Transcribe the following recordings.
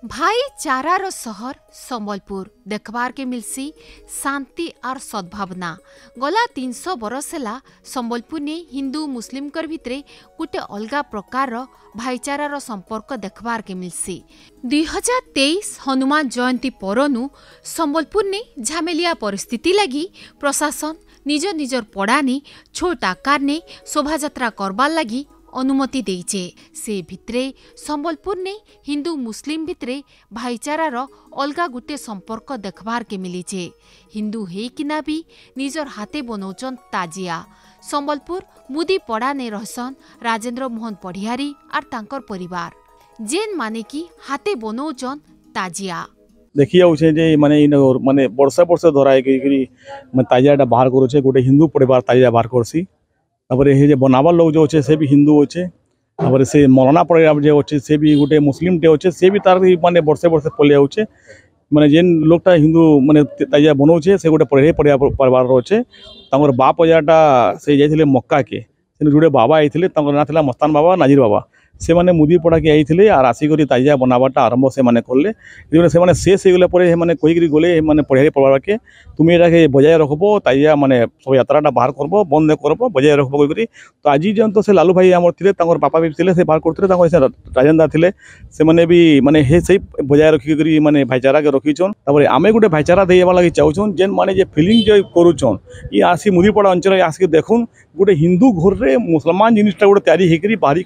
भाईचारार सहर संबलपुर देखबार के मिलसी शांति और सद्भावना। गला 300 बरस है संबलपुर ने हिंदू मुस्लिम भितरे गोटे अलगा प्रकार भाईचारार संपर्क देखबार के मिलसी। 2023 हनुमान जयंती परनु संबलपुर ने झमेलिया परिस्थिति लगी प्रशासन निज निजर पड़ाने छोट आकार ने शोभायात्रा करबार लगी अनुमति देइचे। से भितरे संबलपुर ने हिंदू मुस्लिम भितरे भाईचारार अलगा गुटे संपर्क देखबार के मिलीचे। हिंदू हेकिना भी निजर हाथे बनौचन ताजिया। संबलपुर मुदी पड़ा ने रहसन राजेंद्र मोहन पढ़ियारी और तांकर परिवार जेन माने की हाथे बनौचन ताजिया। देखिए जे माने माने वर्षे वर्षे धराए ताजियाटा बाहर करुचे गोटे हिंदू परिवार ताजिया बाहर करसी। ये बनावर लोग जो अच्छे से भी हिंदू अच्छे से मौलाना परिवार जो अच्छे से भी गोटे मुस्लिम टे अच्छे से भी तार माने वर्षे वर्षे पलि आउचे माने जेन लोगटा हिंदू माने ताजिया बनाऊे से गोटे परिवार अच्छे बाप अजाटा से जाइए मक्का के जोड़े बाबा आते ना था मस्तान बाबा नाजिर बाबा से माने मुदी पड़ा के आईते और आसिक ताजिया बनावाटा आरंभ से माने कले से शेष हो गला माने कहीकि गले माने पढ़िया परिवार के तुम ये बजाय रखब ताजिया माने सब यात्राटा बाहर करब बंद करब बजाय रखब कहीकि तो आज जन से लालू भाई आमर थे बापा भी थे से बाहर करते राजेंद्र थे से माने भी माने से बजाय रखिक माने भाईचारा के रखीछन आम गोटे भाईचारा देवा लगे चाहून जेन माने जे फिलिंग जो करुन ये आसी मुदीपड़ा अंचल आसिक देखुन गोटे हिंदू घर में मुसलमान जिनटा गोटे तैयारी बाहरी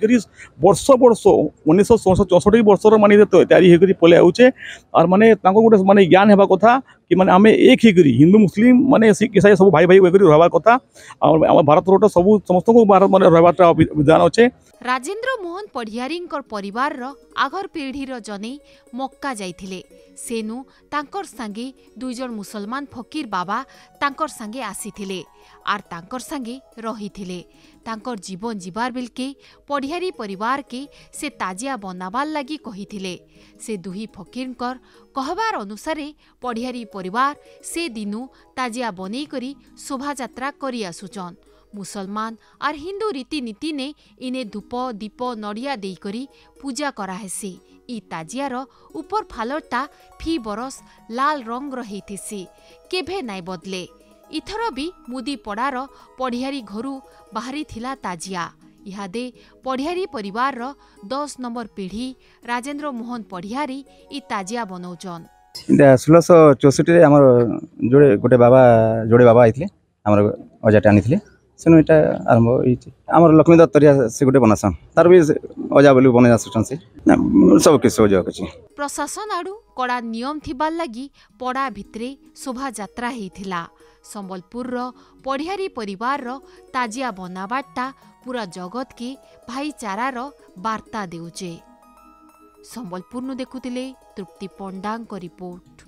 वर्ष वर्ष 1964 वर्षर माने तैयारी होकर पलि आउचे और माने गोटे माने ज्ञान होगा कथा कि माने आम एक ही हिंदू मुस्लिम माने सिख ईसाई सब भाई भाई रहा कथा और आम भारत सब समस्त माने रहा विधान अच्छे। राजेंद्र मोहन पढ़ियारी परिवार आगर पीढ़ीर जने मक्का जाइथिले सेनु तांकर संगे दुईजन मुसलमान फकीर बाबा तांकर संगे आसीथिले आर तांकर संगे रहिथिले। तांकर जीवन जीवार बिलके पढ़ियारी परिवार के से ताजिया बनाबार लगी कहिथिले। से दुही फकीरकर कहबार अनुसारे पढ़ियारी परिवार से दिनु ताजिया बनै करी शोभायात्रा करी आसुचन। मुसलमान और हिंदू रीतिनीति ने इने धूप दीप नड़िया देकरी पूजा कराहेसी। ई ताजियार ऊपर फालरटा फी बरस लाल रंग रहीथिसी केभे नाई बदले। इथर भी मुदी पड़ार पढ़ियारी घरू बाहरी थिला ताजिया। इहादे पढ़ियारी परिवार 10 नंबर पीढ़ी राजेंद्र मोहन पढ़ियारी ई ताजिया बनौचन। 1664 आमर जोड़े गोटे बाबा जोड़े बाबा आइथिले आमर अजाटे आनिथिले सेनु एटा आरंभ होइछि। आमर लक्ष्मी दत्तरिया से गोटे बनासन तार भी अजा बोली बने आसुछन से सब किस हो जाकछि। प्रशासन आडू कड़ा नियम थिबार लगी पड़ा भितरे शोभा यात्रा हेथिला। संबलपुर पढ़ियारी परिवार ताजिया बनाबाटा पूरा जगत के भाईचारार वार्ता देउचे। संबलपुर देखुतिले तृप्ति पंडांग रिपोर्ट।